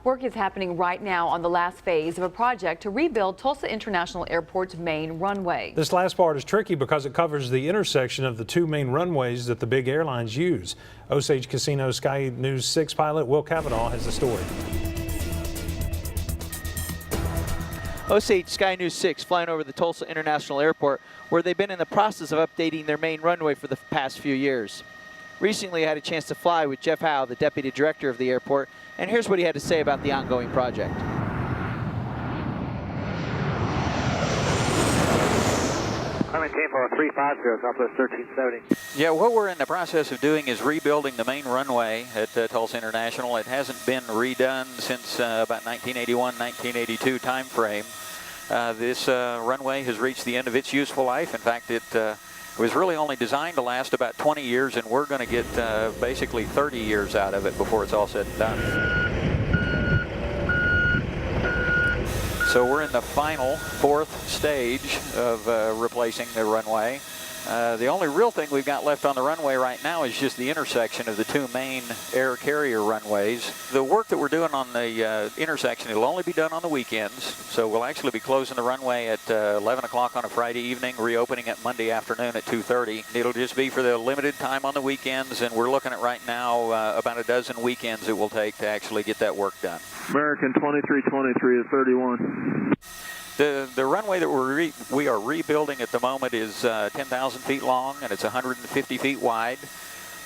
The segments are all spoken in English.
Work is happening right now on the last phase of a project to rebuild Tulsa International Airport's main runway. This last part is tricky because it covers the intersection of the two main runways that the big airlines use. Osage Casino Sky News 6 pilot Will Cavanaugh has the story. Osage Sky News 6 flying over the Tulsa International Airport, where they've been in the process of updating their main runway for the past few years. Recently, I had a chance to fly with Jeff Howe, the deputy director of the airport, and here's what he had to say about the ongoing project. I'm in Tampa 350, Southwest 1370. Yeah, what we're in the process of doing is rebuilding the main runway at Tulsa International. It hasn't been redone since about 1981, 1982 time frame. This runway has reached the end of its useful life. In fact, it was really only designed to last about 20 years, and we're going to get basically 30 years out of it before it's all said and done. So we're in the final fourth stage of replacing the runway. The only real thing we've got left on the runway right now is just the intersection of the two main air carrier runways. The work that we're doing on the intersection, it'll only be done on the weekends. So we'll actually be closing the runway at 11 o'clock on a Friday evening, reopening it Monday afternoon at 2:30. It'll just be for the limited time on the weekends, and we're looking at right now about a dozen weekends it will take to actually get that work done. American 2323 is 31. The runway that we are rebuilding at the moment is 10,000 feet long, and it's 150 feet wide.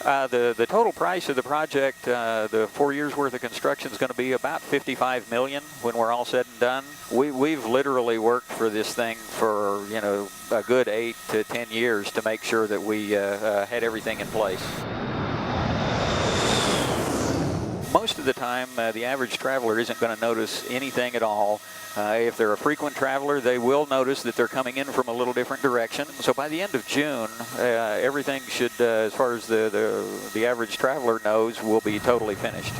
The total price of the project, the 4 years worth of construction, is going to be about $55 million when we're all said and done. We've literally worked for this thing for, you know, a good 8 to 10 years to make sure that we had everything in place. Most of the time, the average traveler isn't going to notice anything at all. If they're a frequent traveler, they will notice that they're coming in from a little different direction. So by the end of June, everything should, as far as the average traveler knows, will be totally finished.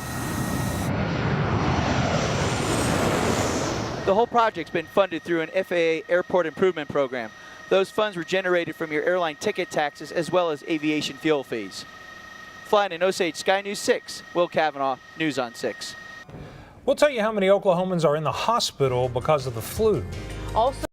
The whole project's been funded through an FAA Airport Improvement Program. Those funds were generated from your airline ticket taxes as well as aviation fuel fees. Flying in Osage Sky News 6, Will Cavanaugh, News on 6. We'll tell you how many Oklahomans are in the hospital because of the flu. Also